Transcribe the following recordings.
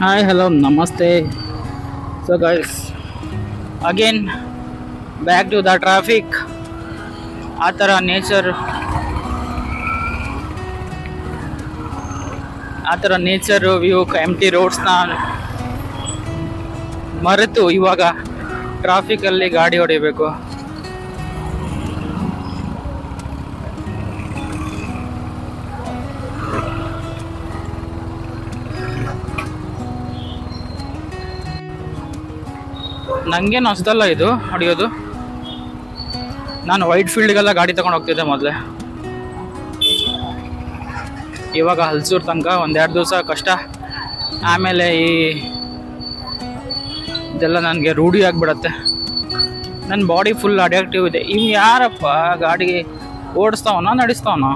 Hi, hello, namaste. So, guys, again back to the traffic. ಆ ಥರ nature view, ಎಂಟಿ ರೋಡ್ಸ್ನ ಮರೆತು ಇವಾಗ ಟ್ರಾಫಿಕಲ್ಲಿ ಗಾಡಿ ಹೊಡಿಬೇಕು. ನನಗೇನು ಹೊಸದಲ್ಲ ಇದು ಹೊಡೆಯೋದು. ನಾನು ವೈಟ್ ಫೀಲ್ಡ್ಗೆಲ್ಲ ಗಾಡಿ ತಗೊಂಡು ಹೋಗ್ತಿದ್ದೆ ಮೊದಲೇ. ಇವಾಗ ಹಲ್ಸೂರು ತನಕ ಒಂದೆರಡು ದಿವಸ ಕಷ್ಟ, ಆಮೇಲೆ ಇದೆಲ್ಲ ನನಗೆ ರೂಢಿ ಆಗಿಬಿಡತ್ತೆ. ನನ್ನ ಬಾಡಿ ಫುಲ್ ಅಡಿಕ್ಟಿವ್ ಇದೆ. ಇವು ಯಾರಪ್ಪ ಗಾಡಿ ಓಡಿಸ್ತಾವನೋ ನಡೆಸ್ತಾವನೋ.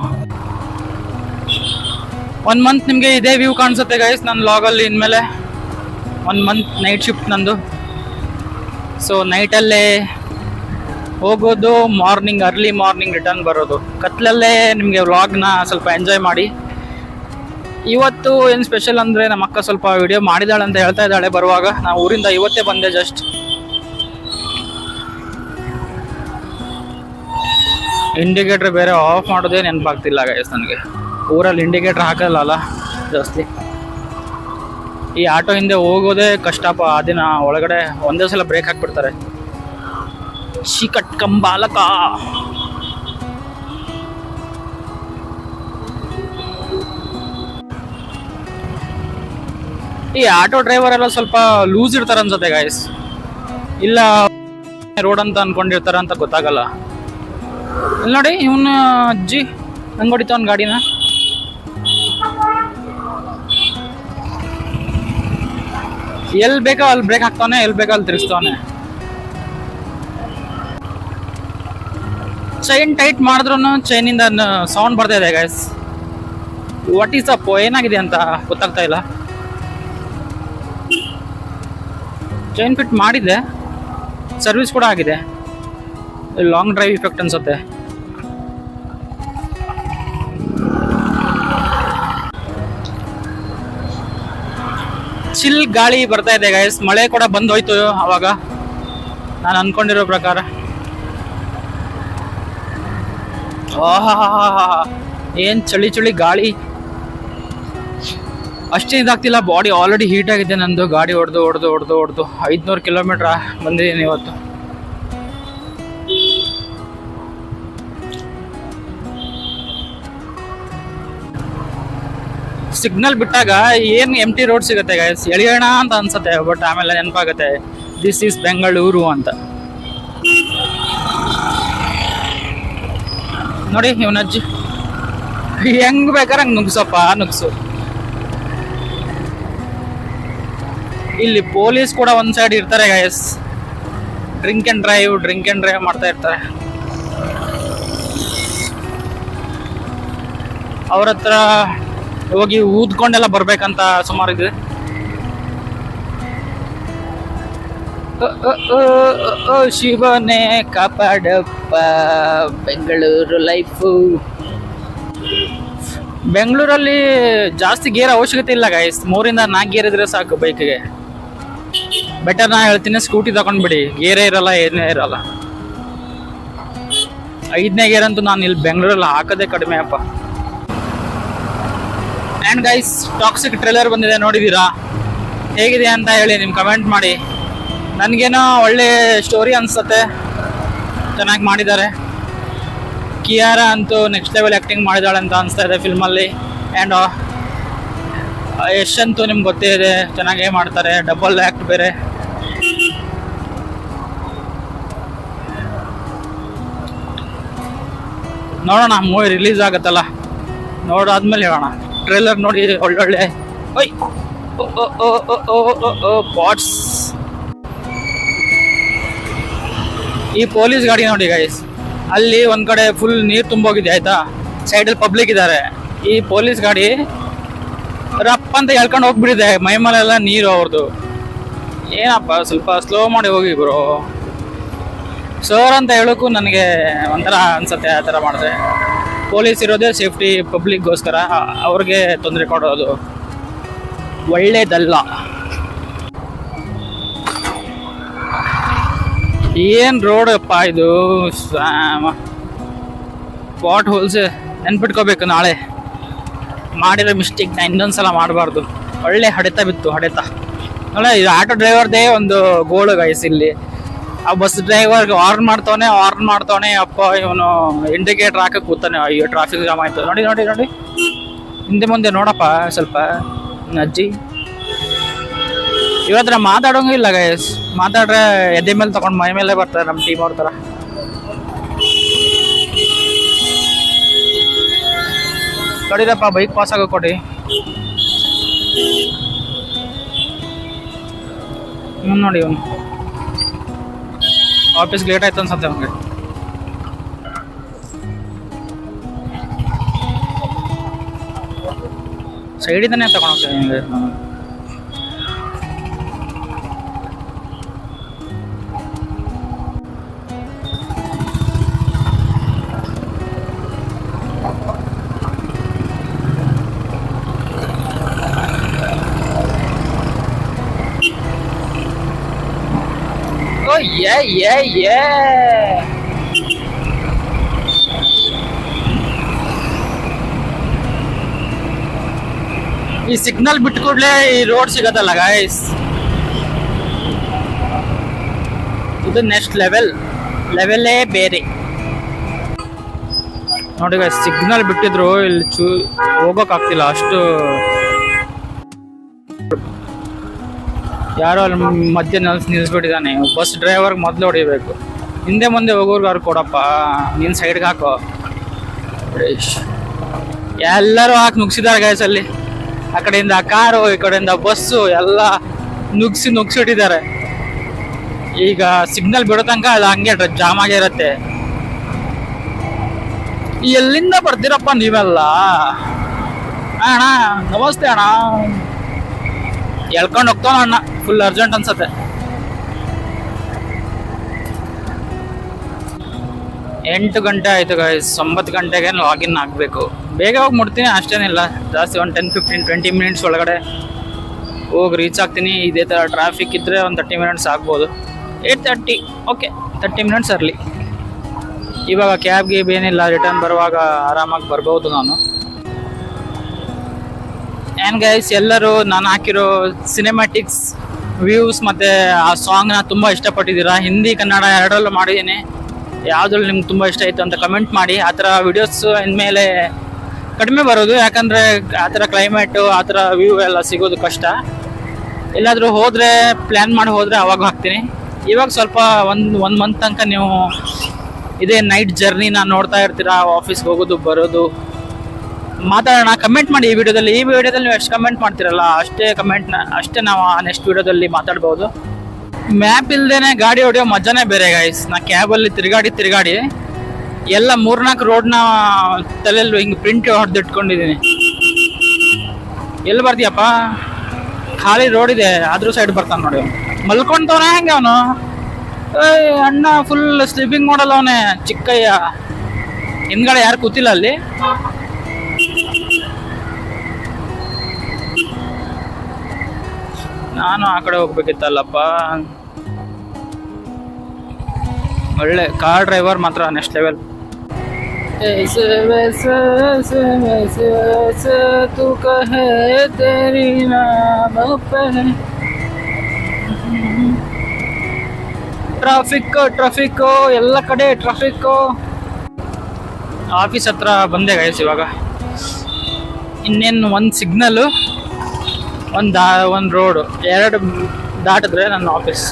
1 ಮಂತ್ ನಿಮಗೆ ಇದೇ ವ್ಯೂ ಕಾಣಿಸುತ್ತೆ ಗೈಸ್ ನನ್ನ ಲಾಗಲ್ಲಿ. ಇನ್ಮೇಲೆ 1 ಮಂತ್ ನೈಟ್ ಶಿಫ್ಟ್ ನಂದು. ಸೊ ನೈಟಲ್ಲೇ ಹೋಗೋದು, ಅರ್ಲಿ ಮಾರ್ನಿಂಗ್ ರಿಟರ್ನ್ ಬರೋದು. ಕತ್ಲಲ್ಲೇ ನಿಮಗೆ ವ್ಲಾಗ್ನ ಸ್ವಲ್ಪ ಎಂಜಾಯ್ ಮಾಡಿ. ಇವತ್ತು ಏನು ಸ್ಪೆಷಲ್ ಅಂದರೆ, ನಮ್ಮ ಅಕ್ಕ ಸ್ವಲ್ಪ ವಿಡಿಯೋ ಮಾಡಿದಾಳೆ ಅಂತ ಹೇಳ್ತಾ ಇದ್ದಾಳೆ ಬರುವಾಗ. ನಾವು ಊರಿಂದ ಇವತ್ತೇ ಬಂದೆ ಜಸ್ಟ್. ಇಂಡಿಕೇಟ್ರ್ ಬೇರೆ ಆಫ್ ಮಾಡೋದೇ ನೆನಪಾಗ್ತಿಲ್ಲ ಗೈಸ್ ನನಗೆ. ಊರಲ್ಲಿ ಇಂಡಿಕೇಟ್ರ್ ಹಾಕಲ್ಲ ಜಾಸ್ತಿ. ಈ ಆಟೋ ಹಿಂದೆ ಹೋಗೋದೇ ಕಷ್ಟಪ್ಪ. ದಿನ ಒಳಗಡೆ ಒಂದೇ ಸಲ ಬ್ರೇಕ್ ಹಾಕ್ಬಿಡ್ತಾರೆ. ಶಿಕಟ್ ಕಂಬಾಲಕ. ಈ ಆಟೋ ಡ್ರೈವರ್ ಎಲ್ಲ ಸ್ವಲ್ಪ ಲೂಸ್ ಇರ್ತಾರೆ ಅನ್ಸುತ್ತೆ ಗಾಯ್ಸ್. ಇಲ್ಲ ರೋಡ್ ಅಂತ ಅನ್ಕೊಂಡಿರ್ತಾರ ಅಂತ ಗೊತ್ತಾಗಲ್ಲ. ಇಲ್ಲಿ ನೋಡಿ, ಇವನ ಅಜ್ಜಿ ಹಂಗೆ ಹೊಡಿತಾವನ್ ಗಾಡಿನ. ಎಲ್ಲಿ ಬೇಕೋ ಅಲ್ಲಿ ಬ್ರೇಕ್ ಹಾಕ್ತಾನೆ, ಎಲ್ಲಿ ಬೇಕೋ ಅಲ್ಲಿ ತಿರ್ಗಿಸ್ತಾನೆ. ಚೈನ್ ಟೈಟ್ ಮಾಡಿದ್ರು ಚೈನಿಂದ ಸೌಂಡ್ ಬರ್ತಾ ಇದೆ ಗೈಸ್. ವಾಟ್ ಈಸ್ ಅಪ್, ಏನಾಗಿದೆ ಅಂತ ಗೊತ್ತಾಗ್ತಾ ಇಲ್ಲ. ಚೈನ್ ಫಿಟ್ ಮಾಡಿದ್ದೆ, ಸರ್ವಿಸ್ ಕೂಡ ಆಗಿದೆ. ಲಾಂಗ್ ಡ್ರೈವ್ ಇಫೆಕ್ಟ್ ಅನ್ಸುತ್ತೆ. ಚಿಲ್ ಗಾಳಿ ಬರ್ತಾ ಇದೆ ಗೈಸ್. ಮಳೆ ಕೂಡ ಬಂದೋಯ್ತು ಅವಾಗ, ನಾನು ಅನ್ಕೊಂಡಿರೋ ಪ್ರಕಾರ. ಏನ್ ಚಳಿ ಗಾಳಿ. ಅಷ್ಟೇ ಇದಾಗ್ತಿಲ್ಲ, ಬಾಡಿ ಆಲ್ರೆಡಿ ಹೀಟ್ ಆಗಿದೆ ನಂದು. ಗಾಡಿ ಹೊಡೆದು 500 ಕಿಲೋಮೀಟ್ರ್ ಬಂದಿದ್ದೀನಿ ಇವತ್ತು. ಸಿಗ್ನಲ್ ಬಿಟ್ಟಾಗ ಏನು ಎಂಟಿ ರೋಡ್ ಸಿಗುತ್ತೆ ಗೈಸ್, ಎಳಿಯೋಣ ಅಂತ ಅನ್ಸುತ್ತೆ. ಬಟ್ ಆಮೇಲೆ ನೆನಪಾಗುತ್ತೆ, ದಿಸ್ ಈಸ್ ಬೆಂಗಳೂರು ಅಂತ. ನೋಡಿ ಇವನಜ್ಜಿ ಹೆಂಗ್ ಬೇಕಾರೆ ಹಂಗೆ ನುಗ್ಸು. ಇಲ್ಲಿ ಪೊಲೀಸ್ ಕೂಡ ಒಂದ್ ಸೈಡ್ ಇರ್ತಾರೆ ಗೈಸ್. ಡ್ರಿಂಕ್ ಅಂಡ್ ಡ್ರೈವ್ ಮಾಡ್ತಾ ಇರ್ತಾರೆ. ಅವ್ರ ಹತ್ರ ಹೋಗಿ ಊದ್ಕೊಂಡೆಲ್ಲ ಬರ್ಬೇಕಂತ ಸುಮಾರು ಇದೆ. ಶಿವನೇ ಕಾಪಾಡಪ್ಪ ಬೆಂಗಳೂರು ಲೈಫು. ಬೆಂಗಳೂರಲ್ಲಿ ಜಾಸ್ತಿ ಗೇರ್ ಅವಶ್ಯಕತೆ ಇಲ್ಲ ಗೈಸ್. 3ರಿಂದ 4 ಗೇರ್ ಇದ್ರೆ ಸಾಕು ಬೈಕ್ಗೆ. ಬೆಟರ್ ನಾ ಹೇಳ್ತೀನಿ, ಸ್ಕೂಟಿ ತಗೊಂಡ್ಬಿಡಿ, ಗೇರೇ ಇರಲ್ಲ, ಏನೇ ಇರಲ್ಲ. 5ನೇ ಗೇರ್ ಅಂತೂ ನಾನು ಇಲ್ಲಿ ಬೆಂಗಳೂರಲ್ಲಿ ಹಾಕೋದೇ ಕಡಿಮೆ ಅಪ್ಪ. ಆ್ಯಂಡ್ ಗೈಸ್, ಟಾಕ್ಸಿಕ್ ಟ್ರೇಲರ್ ಬಂದಿದೆ, ನೋಡಿದ್ದೀರಾ? ಹೇಗಿದೆ ಅಂತ ಹೇಳಿ ನಿಮ್ಗೆ ಕಮೆಂಟ್ ಮಾಡಿ. ನನಗೇನೋ ಒಳ್ಳೆ ಸ್ಟೋರಿ ಅನಿಸುತ್ತೆ, ಚೆನ್ನಾಗಿ ಮಾಡಿದ್ದಾರೆ. ಕಿಯಾರ ಅಂತೂ ನೆಕ್ಸ್ಟ್ ಲೆವೆಲ್ ಆ್ಯಕ್ಟಿಂಗ್ ಮಾಡಿದಾಳೆ ಅಂತ ಅನಿಸ್ತಾ ಇದೆ ಫಿಲ್ಮಲ್ಲಿ. ಆ್ಯಂಡ್ ಯಶ್ ಅಂತೂ ನಿಮ್ಗೆ ಗೊತ್ತೇ ಇದೆ, ಚೆನ್ನಾಗೇ ಮಾಡ್ತಾರೆ. ಡಬಲ್ ಆ್ಯಕ್ಟ್ ಬೇರೆ. ನೋಡೋಣ, ಮೂವಿ ರಿಲೀಸ್ ಆಗುತ್ತಲ್ಲ, ನೋಡಾದ್ಮೇಲೆ ಹೇಳೋಣ. ಟ್ರೇಲರ್ ನೋಡಿ ಒಳ್ಳೊಳ್ಳೆ ಬಾಟ್ಸ್. ಈ ಪೊಲೀಸ್ ಗಾಡಿ ನೋಡಿ ಗೈಸ್, ಅಲ್ಲಿ ಒಂದ್ ಕಡೆ ಫುಲ್ ನೀರು ತುಂಬೋಗಿದೆ ಆಯ್ತಾ, ಸೈಡಲ್ಲಿ ಪಬ್ಲಿಕ್ ಇದ್ದಾರೆ. ಈ ಪೊಲೀಸ್ ಗಾಡಿ ರಪ್ಪ ಅಂತ ಎಳ್ಕೊಂಡು ಹೋಗ್ಬಿಟ್ಟಿದೆ, ಮೈಮೇಲೆಲ್ಲ ನೀರು ಅವ್ರದ್ದು. ಏನಪ್ಪ ಸ್ವಲ್ಪ ಸ್ಲೋ ಮಾಡಿ ಹೋಗಿ ಬ್ರೋ. ಸರ್ ಅಂತ ಹೇಳೋಕ್ಕೂ ನನಗೆ ಒಂಥರ ಅನ್ಸುತ್ತೆ ಆ ಥರ ಮಾಡಿದ್ರೆ. ಪೊಲೀಸ್ ಇರೋದೇ ಸೇಫ್ಟಿ, ಪಬ್ಲಿಕ್ಗೋಸ್ಕರ, ಅವ್ರಿಗೆ ತೊಂದರೆ ಕೊಡೋದು. ಒಳ್ಳೇದಲ್ಲ. ಏನ್ ರೋಡ್ ಅಪ್ಪ ಇದು, ವಾಟ್ ಹೋಲ್ಸ್ ನೆನ್ಪಿಟ್ಕೋಬೇಕು. ನಾಳೆ ಮಾಡಿರೋ ಮಿಸ್ಟೇಕ್ನ ಇನ್ನೊಂದ್ಸಲ ಮಾಡಬಾರ್ದು. ಒಳ್ಳೆ ಹೊಡೆತ ಬಿತ್ತು, ಹೊಡೆತ. ನೋಡ, ಇದು ಆಟೋ ಡ್ರೈವರ್ದೇ ಒಂದು ಗೋಳು ಗೈಸ್ ಇಲ್ಲಿ. ಆ ಬಸ್ ಡ್ರೈವರ್ಗೆ ಹಾರ್ನ್ ಮಾಡ್ತಾವನೆ. ಅಪ್ಪ ಇವನು ಇಂಡಿಕೇಟರ್ ಹಾಕಿ ಕೂತಾನೆ. ಅಯ್ಯೋ ಟ್ರಾಫಿಕ್ ಜಾಮ್ ಆಯ್ತು. ನೋಡಿ ನೋಡಿ ನೋಡಿ, ಹಿಂದೆ ಮುಂದೆ ನೋಡಪ್ಪ ಸ್ವಲ್ಪ ಅಜ್ಜಿ. ಇವತ್ರ ಮಾತಾಡೋಂಗೂ ಇಲ್ಲ ಗೈಸ್. ಮಾತಾಡ್ರೆ ಎದೆ ಮೇಲೆ ತಗೊಂಡು ಮೈ ಮೇಲೆ ಬರ್ತಾರೆ ನಮ್ಮ ಟೀಮ್ ಅವ್ರ ಥರ. ಕೊಡಿರಪ್ಪ, ಬೈಕ್ ಪಾಸ್ ಆಗೋ ಕೊಡಿ. ನೋಡಿ ಇವನು ಆಫೀಸ್ ಲೇಟ್ ಆಯ್ತು ಅನ್ಸತ್ತೆ ಅವನಿಗೆ. ಸೈಡಿಂದನೇ ತಗೊಂಡೋಗ್ತೇವೆ ನಿಮಗೆ. ಈ ಸಿಗ್ನಲ್ ಬಿಟ್ಟು ಕೂಡಲೇ ಈ ರೋಡ್ ಸಿಗತ್ತಲ್ಲ ಗೈಸ್, ಇದು ನೆಕ್ಸ್ಟ್ ಲೆವೆಲ್ಲೇ ಬೇರೆ. ನೋಡಿ ಗೈಸ್, ಸಿಗ್ನಲ್ ಬಿಟ್ಟಿದ್ರು ಇಲ್ಲಿ ಹೋಗೋಕ್ಕಾಗ್ತಿಲ್ಲ ಅಷ್ಟು. ಯಾರೋ ಅಲ್ಲಿ ಮಧ್ಯ ನಿಲ್ಲಿಸ್ಬಿಟ್ಟಿದ್ದಾನೆ. ಬಸ್ ಡ್ರೈವರ್ಗೆ ಮೊದಲು ಹೊಡಿಬೇಕು. ಹಿಂದೆ ಮುಂದೆ ಹೋಗೋರ್ಗೆ ಅವ್ರು ಕೊಡಪ್ಪ, ನೀನು ಸೈಡ್ಗೆ ಹಾಕೋ. ಎಲ್ಲರೂ ಹಾಕಿ ನುಗ್ಸಿದ್ದಾರೆ ಗೈಸ್ ಅಲ್ಲಿ. ಆ ಕಡೆಯಿಂದ ಕಾರು, ಈ ಕಡೆಯಿಂದ ಬಸ್ಸು ಎಲ್ಲ ನುಗ್ಸಿಟ್ಟಿದ್ದಾರೆ. ಈಗ ಸಿಗ್ನಲ್ ಬಿಡೋ ತನಕ ಅದು ಹಂಗೆ ಜಾಮ್ ಆಗಿರತ್ತೆ. ಎಲ್ಲಿಂದ ಬರ್ತೀರಪ್ಪ ನೀವೆಲ್ಲ? ಅಣ್ಣ ನಮಸ್ತೆ ಅಣ್ಣ. ಎಳ್ಕೊಂಡು ಹೋಗ್ತಾನ ಅಣ್ಣ, ಫುಲ್ ಅರ್ಜೆಂಟ್ ಅನ್ಸತ್ತೆ. 8 ಗಂಟೆ ಆಯ್ತು ಗೈಸ್. 9 ಗಂಟೆಗೆ ಲಾಗಿನ್ ಆಗಬೇಕು. ಬೇಗ ಹೋಗಿ ಮುಟ್ತೀನಿ, ಅಷ್ಟೇನಿಲ್ಲ ಜಾಸ್ತಿ. ಒಂದು 10-15-20 ಮಿನಿಟ್ಸ್ ಒಳಗಡೆ ಹೋಗಿ ರೀಚ್ ಆಗ್ತೀನಿ. ಇದೇ ಥರ ಟ್ರಾಫಿಕ್ ಇದ್ದರೆ ಒಂದು 30 ಮಿನಿಟ್ಸ್ ಆಗ್ಬೋದು. 8:30 ಓಕೆ, 30 ಮಿನಿಟ್ಸ್ ಇರಲಿ. ಇವಾಗ ಕ್ಯಾಬ್ಗೆ ಏನಿಲ್ಲ, ರಿಟರ್ನ್ ಬರುವಾಗ ಆರಾಮಾಗಿ ಬರ್ಬೋದು ನಾನು. ಏನು ಗೈಸ್, ಎಲ್ಲರೂ ನಾನು ಹಾಕಿರೋ ಸಿನಿಮ್ಯಾಟಿಕ್ಸ್ ವ್ಯೂಸ್ ಮತ್ತು ಆ ಸಾಂಗ್ನ ತುಂಬ ಇಷ್ಟಪಟ್ಟಿದ್ದೀರಾ. ಹಿಂದಿ ಕನ್ನಡ ಎರಡರಲ್ಲೂ ಮಾಡಿದ್ದೀನಿ. ಯಾವುದ್ರಲ್ಲಿ ನಿಮ್ಗೆ ತುಂಬ ಇಷ್ಟ ಆಯಿತು ಅಂತ ಕಮೆಂಟ್ ಮಾಡಿ. ಆ ಥರ ವಿಡಿಯೋಸ್ ಇನ್ಮೇಲೆ ಕಡಿಮೆ ಬರೋದು, ಯಾಕಂದರೆ ಆ ಥರ ಕ್ಲೈಮೇಟು, ಆ ಥರ ವ್ಯೂ ಎಲ್ಲ ಸಿಗೋದು ಕಷ್ಟ. ಎಲ್ಲಾದರೂ ಹೋದರೆ, ಪ್ಲ್ಯಾನ್ ಮಾಡಿ ಹೋದರೆ ಅವಾಗ ಹಾಕ್ತೀನಿ. ಇವಾಗ ಸ್ವಲ್ಪ ಒಂದು ಮಂತ್ ತನಕ ನೀವು ಇದೇ ನೈಟ್ ಜರ್ನಿನ ನೋಡ್ತಾ ಇರ್ತೀರಾ, ಆಫೀಸ್ಗೆ ಹೋಗೋದು ಬರೋದು. ಮಾತಾಡೋಣ, ಕಮೆಂಟ್ ಮಾಡಿ ಈ ವಿಡಿಯೋದಲ್ಲಿ ನೀವು ಎಷ್ಟು ಕಮೆಂಟ್ ಮಾಡ್ತೀರಲ್ಲ ಅಷ್ಟೇ ನಾವು ನೆಕ್ಸ್ಟ್ ವಿಡಿಯೋದಲ್ಲಿ ಮಾತಾಡ್ಬೋದು. ಮ್ಯಾಪ್ ಇಲ್ದೇನೆ ಗಾಡಿ ಹೊಡೆಯೋ ಮಜಾನೇ ಬೇರೆ ಗೈಸ್. ನಾ ಕ್ಯಾಬಲ್ಲಿ ತಿರುಗಾಡಿ ಎಲ್ಲ 3-4 ರೋಡ್ನ ತಲೆಯಲ್ಲಿ ಹಿಂಗೆ ಪ್ರಿಂಟ್ ಹೊಡೆದಿಟ್ಕೊಂಡಿದ್ದೀನಿ. ಎಲ್ಲಿ ಬರ್ತೀಯಪ್ಪ? ಖಾಲಿ ರೋಡ್ ಇದೆ, ಅದ್ರ ಸೈಡ್ ಬರ್ತಾನೆ ನೋಡಿ. ಮಲ್ಕೊಂತವನ ಹೆಂಗೆ ಅವನು? ಅಣ್ಣ ಫುಲ್ ಸ್ಲೀಪಿಂಗ್ ಮಾಡಲ್ಲ ಅವನೇ, ಚಿಕ್ಕಯ್ಯ. ಹಿಂದ್ಗಡೆ ಯಾರು ಕೂತಿಲ್ಲ ಅಲ್ಲಿ. ನಾನು ಆ ಕಡೆ ಹೋಗ್ಬೇಕಿತ್ತಲ್ಲಪ್ಪ. ಒಳ್ಳೆ ಕಾರ್ ಡ್ರೈವರ್ ಮಾತ್ರ ನೆಕ್ಸ್ಟ್ ಲೆವೆಲ್. ಟ್ರಾಫಿಕ್ ಎಲ್ಲ ಕಡೆ ಟ್ರಾಫಿಕ್. ಆಫೀಸ್ ಹತ್ರ ಬಂದೆ ಗೈಸ್. ಇವಾಗ ಇನ್ನೇನು ಒಂದು ಸಿಗ್ನಲ್ಲು, ಒಂದು ರೋಡು, 2 ದಾಟಿದ್ರೆ ನನ್ನ ಆಫೀಸ್.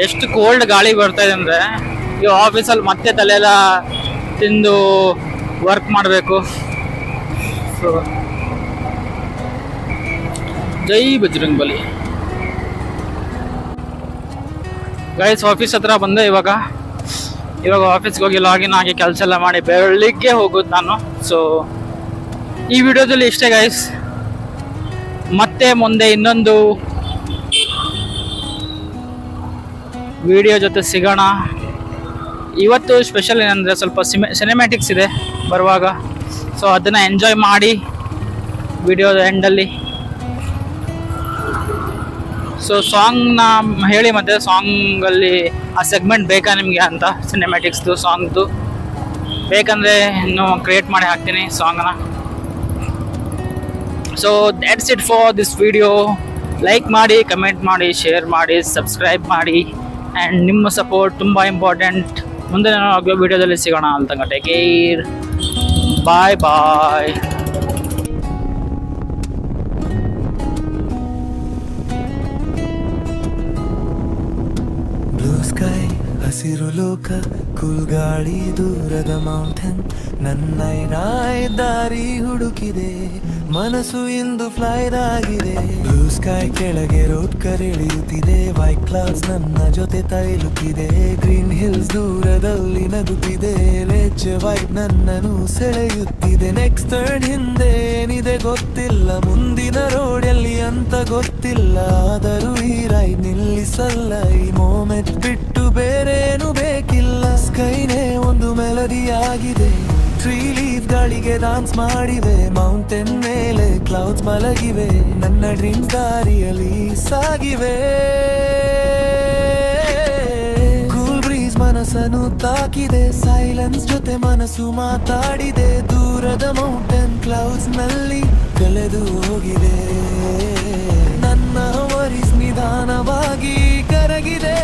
ಎಷ್ಟು ಕೋಲ್ಡ್ ಗಾಳಿ ಬರ್ತಾ ಇದೆ ಅಂದರೆ, ಈ ಆಫೀಸಲ್ಲಿ ಮತ್ತೆ ತಲೆಯೆಲ್ಲ ತಿಂದು ವರ್ಕ್ ಮಾಡಬೇಕು. ಸೊ ಜೈ ಬಜರಂಗ್ ಬಲಿ. ಗೈಸ್ ಆಫೀಸ್ ಹತ್ರ ಬಂದೆ. ಇವಾಗ ಆಫೀಸ್ಗೆ ಹೋಗಿ ಲಾಗಿನ್ ಆಗಿ ಕೆಲಸ ಎಲ್ಲ ಮಾಡಿ ಬೆಳಿಗ್ಗೆ ಹೋಗೋದು ನಾನು. ಸೊ ಈ ವಿಡಿಯೋದಲ್ಲಿ ಇಷ್ಟೇ ಗೈಸ್. ಮತ್ತೆ ಮುಂದೆ ಇನ್ನೊಂದು ವಿಡಿಯೋ ಜೊತೆ ಸಿಗೋಣ. ಇವತ್ತು ಸ್ಪೆಷಲ್ ಏನಂದರೆ ಸ್ವಲ್ಪ ಸಿನಿಮ್ಯಾಟಿಕ್ಸ್ ಇದೆ ಬರುವಾಗ. ಸೊ ಅದನ್ನು ಎಂಜಾಯ್ ಮಾಡಿ ವಿಡಿಯೋದ ಎಂಡಲ್ಲಿ. ಸೊ ಸಾಂಗ್ನ ಹೇಳಿ ಮತ್ತೆ ಸಾಂಗಲ್ಲಿ ಆ ಸೆಗ್ಮೆಂಟ್ ಬೇಕಾ ನಿಮಗೆ ಅಂತ, ಸಿನಿಮ್ಯಾಟಿಕ್ಸ್ದು ಸಾಂಗ್ದು ಬೇಕಂದರೆ ಇನ್ನೂ ಕ್ರಿಯೇಟ್ ಮಾಡಿ ಹಾಕ್ತೀನಿ ಸಾಂಗ್ನ. So that's it for this video. Like ಮಾಡಿ, ಕಮೆಂಟ್ ಮಾಡಿ, ಶೇರ್ ಮಾಡಿ, ಸಬ್ಸ್ಕ್ರೈಬ್ ಮಾಡಿ. ಆ್ಯಂಡ್ ನಿಮ್ಮ ಸಪೋರ್ಟ್ ತುಂಬ ಇಂಪಾರ್ಟೆಂಟ್. ಮುಂದೆ ನಾನು ವಿಡಿಯೋದಲ್ಲಿ ಸಿಗೋಣ ಅಂತ. Take care, bye bye. Sky ಹಸಿರು ಲೋಕ, ಕೂಲ್ ಗಾಳಿ, ದೂರದ ಮೌಂಟೇನ್, ನನ್ನ ದಾರಿ ಹುಡುಕಿದೆ, ಮನಸ್ಸು ಇಂದು ಫ್ಲೈರ್ ಆಗಿದೆ. ಬ್ಲೂ ಸ್ಕೈ ಕೆಳಗೆ ರೋಡ್ ಕರೆಳಿಯುತ್ತಿದೆ, ವೈಟ್ ಕ್ಲೌಡ್ಸ್ ನನ್ನ ಜೊತೆ ತೈಲುತ್ತಿದೆ, ಗ್ರೀನ್ ಹಿಲ್ಸ್ ದೂರದಲ್ಲಿ ನಗುತ್ತಿದೆ, ಲೇಚ್ ವೈಟ್ ನನ್ನನ್ನು ಸೆಳೆಯುತ್ತಿದೆ. ನೆಕ್ಸ್ಟ್ ಟರ್ನ್ ಹಿಂದೆ ಏನಿದೆ ಗೊತ್ತಿಲ್ಲ, ಮುಂದಿನ ರೋಡಲ್ಲಿ ಅಂತ ಗೊತ್ತಿಲ್ಲ, ಆದರೂ ಈ ರೈಡ್ ನಿಲ್ಲಿಸಲ್ಲ, ಈ ಮೂಮೆಂಟ್ ಬಿಟ್ಟು ಬೇರೇನು ಬೇಕಿಲ್ಲ. ಸ್ಕೈನೇ ಒಂದು ಮೆಲಡಿ ಆಗಿದೆ, ಟ್ರೀ ಲೀಫ್ ಗಾಳಿಗೆ ಡಾನ್ಸ್ ಮಾಡಿವೆ, ಮೌಂಟೇನ್ ಮೇಲೆ ಕ್ಲೌಡ್ಸ್ ಮಲಗಿವೆ, ನನ್ನ ಡ್ರೀಮ್ ದಾರಿಯಲ್ಲಿ ಸಾಗಿವೆ. ಕೂಲ್ ಬ್ರೀಸ್ ಮನಸ್ಸನ್ನು ತಾಕಿದೆ, ಸೈಲೆನ್ಸ್ ಜೊತೆ ಮನಸ್ಸು ಮಾತಾಡಿದೆ, ದೂರದ ಮೌಂಟೇನ್ ಕ್ಲೌಡ್ಸ್ ನಲ್ಲಿ ಕಳೆದು ಹೋಗಿದೆ, ನನ್ನ ವರೀಸ್ ನಿಧಾನವಾಗಿ ಕರಗಿದೆ.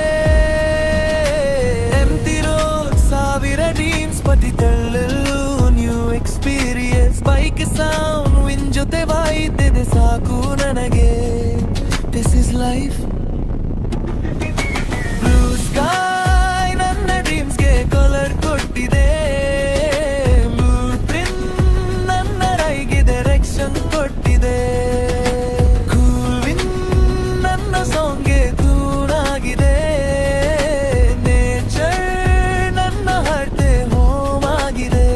ಎಂಟಿ ರೋಡ್, ಸಾವಿರ ಡ್ರೀಮ್ಸ್, ಪತಿತಳ್ಳಲು new experience, bike sound wind ಜೊತೆ ಬಾಯಿದ್ದೆ ಸಾಕು ನನಗೆ. This is life. Blue sky ನನ್ನ ಡ್ರೀಮ್ಸ್ಗೆ ಕಲರ್ ಕೊಟ್ಟಿದೆ, ಬ್ಲೂ ಪ್ರಿಂಟ್ ನನ್ನ ರೈಗೆ ಡೈರೆಕ್ಷನ್ ಕೊಟ್ಟಿದೆ, ಕೂಲ್ ವಿನ್ ನನ್ನ ಸಾಂಗ್ಗೆ ಟ್ಯೂನ್ ಆಗಿದೆ, ನೇಚರ್ ನನ್ನ ಹಾರ್ಟ್ ಹೋಮ್ ಆಗಿದೆ.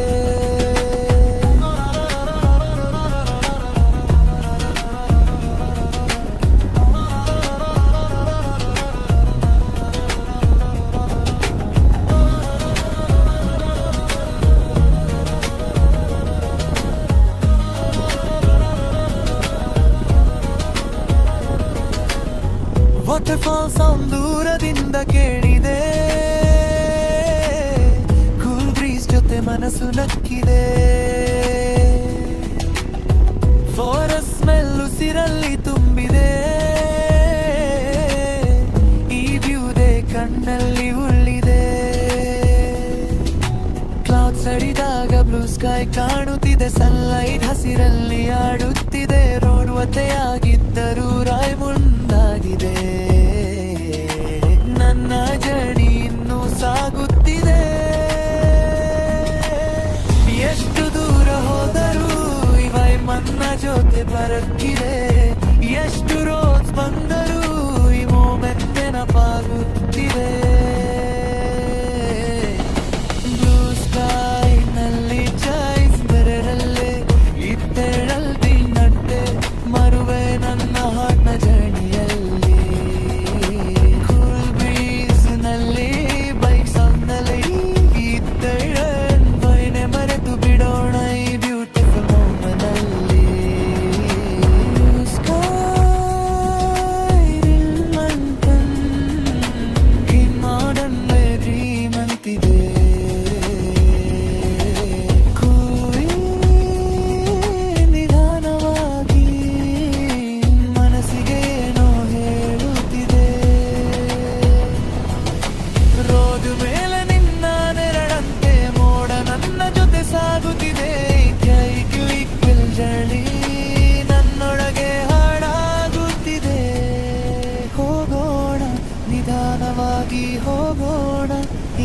ವಾಟರ್ಫಾಲ್ ಸೌಂಡ್ ದೂರದಿಂದ ಕೇಳಿದೆ, ಕೂಲ್ ಬ್ರೀಸ್ ಜೊತೆ ಮನಸ್ಸು ನಕ್ಕಿದೆ, ಫಾರೆಸ್ಟ್ ಸ್ಮೆಲ್ ಉಸಿರಲ್ಲಿ ತುಂಬಿದೆ, ಈ ವ್ಯೂದೇ ಕಣ್ಣಲ್ಲಿ ಉಳ್ಳಿದೆ. ಕ್ಲೌಡ್ಸ್ ಅಡಿದಾಗ ಬ್ಲೂ ಸ್ಕೈ ಕಾಣುತ್ತಿದೆ, ಸನ್ಲೈಟ್ ಹಸಿರಲ್ಲಿ ಆಡುತ್ತಿದೆ, ರೋಡ್ ಒತ್ತೆಯಾಗಿದ್ದರೂ ರಾಯ್ ಮುಂದಾಗಿದೆ, ನನ್ನ ಜರ್ನಿ ಇನ್ನೂ ಸಾಗುತ್ತಿದೆ. ಎಷ್ಟು ದೂರ ಹೋದರೂ ಇವೈ ನನ್ನ ಜೊತೆ ಬರಕ್ಕಿದೆ, ಎಷ್ಟು ರೋಡ್ಸ್ ಬಂದರೂ ಈ ಮೂಮೆಂಟ್ ನೆನಪಾಗುತ್ತಿದೆ. ಬ್ಲೂ ಸ್ಕೈ ನಲ್ಲಿ ಚಾಯ್ಸ್ ಬರರಲ್ಲೇ ಇತ್ತೆಳಲ್ದಿ ನಡ್ಡೆ, ಮರುವೆ ನನ್ನ ಹಾಡ್ನ ಜರ್ನಿಯಲ್ಲಿ, ಕೂಲ್ ಬ್ರೀಸ್ ನಲ್ಲಿ ಬೈಕ್ ಸೌಂಡ್ ನಲ್ಲಿ ಇತ್ತೆಳನ್ ಬೈನೆ ಮರೆತು ಬಿಡೋಣ ಈ ಬ್ಯೂಟಿಫುಲ್ ಮೂಮೆಂಟ್ ಅಲ್ಲಿ. ಸ್ಕೈ ಗ್ರೀನ್ ಮಾಡರ್ನ್ ಡ್ರೀಮ್ ಅಂತಿದೆ, ನಿಧಾನವಾಗಿ ಮನಸ್ಸಿಗೆ ಏನೋ ಹೇಳುತ್ತಿದೆ, ರೋಡ್ ಮೇಲೆ ನಿನ್ನ ನೆರಳಂತೆ ಮೋಡ ನನ್ನ ಜೊತೆ ಸಾಗುತ್ತಿದೆ, ಕ್ವಿಲ್ ಜರ್ನಿ ನನ್ನೊಳಗೆ ಹಾಡಾಗುತ್ತಿದೆ. ಹೋಗೋಣ ನಿಧಾನವಾಗಿ ಹೋಗೋಣ,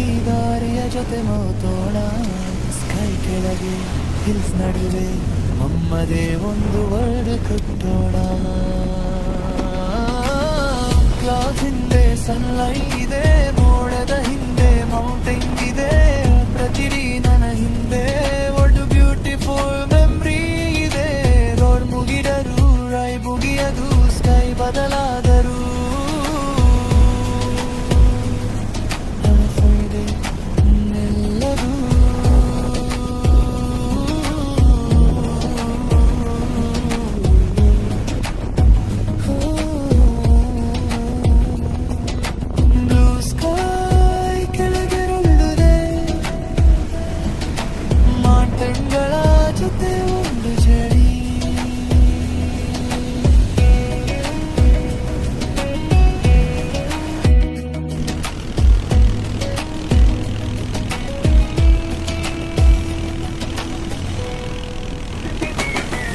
ಈ ದಾರಿಯ ಜೊತೆ ಮೋತೋಣ, ಸ್ಕೈ ಕೆಳಗೆ ಹಿಲ್ಸ್ ನಡುವೆ ನಮ್ಮದೇ ಒಂದು ವರ್ಡ್ ಕಟ್ಟೋಣ. ಕ್ಲೌಡ್ಸ್ ಹಿಂದೆ ಸನ್ಲೈಟ್ ಇದೆ, ಮೋಡದ ಹಿಂದೆ ಮೌಂಟೇನ್ ಇದೆ, ಪ್ರತಿದಿ ನನ್ನ ಹಿಂದೆ ಒಂದು ಬ್ಯೂಟಿಫುಲ್ ಮೆಮ್ರಿ ಇದೆ, ರೋಡ್ ಮುಗಿದರೂ ರೈ ಮುಗಿಯದು, ಸ್ಕೈ ಬದಲಾದರೂ ಎಲ್ಲರೂ ತಿಂಗಳ ಜೊತೆ ಒಂದು ಚಳಿ.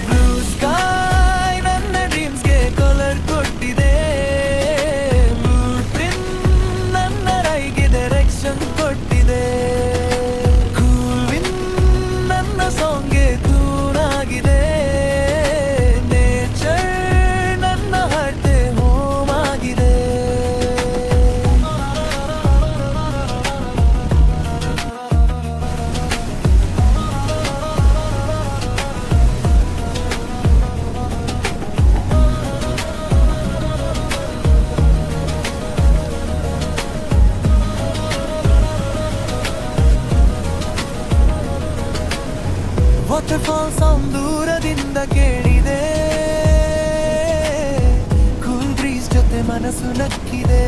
Blue sky ನನ್ನ ಡ್ರೀಮ್ಸ್ಗೆ ಕಲರ್ ಕೊಟ್ಟಿದೆ. Blueprint ನನ್ನ ರೈಗೆ ಡೈರೆಕ್ಷನ್ ಕೊಟ್ಟಿದೆ. Cool wind ನನ್ನ ಸಾಂಗ್ಗೆ ಟ್ಯೂನ್ ಆಗಿದೆ. Nature ನನ್ನ ಹಾರ್ಟ್ಗೆ ಹೋಮ್ ಆಗಿದೆ. ವಾಟರ್ಫಾಲ್ ಸೌಂಡ್ ದೂರದಿಂದ ಕೇಳಿದೆ. ಕೂಲ್ ಬ್ರೀಸ್ ಜೊತೆ ಮನಸ್ಸು ನಕ್ಕಿದೆ.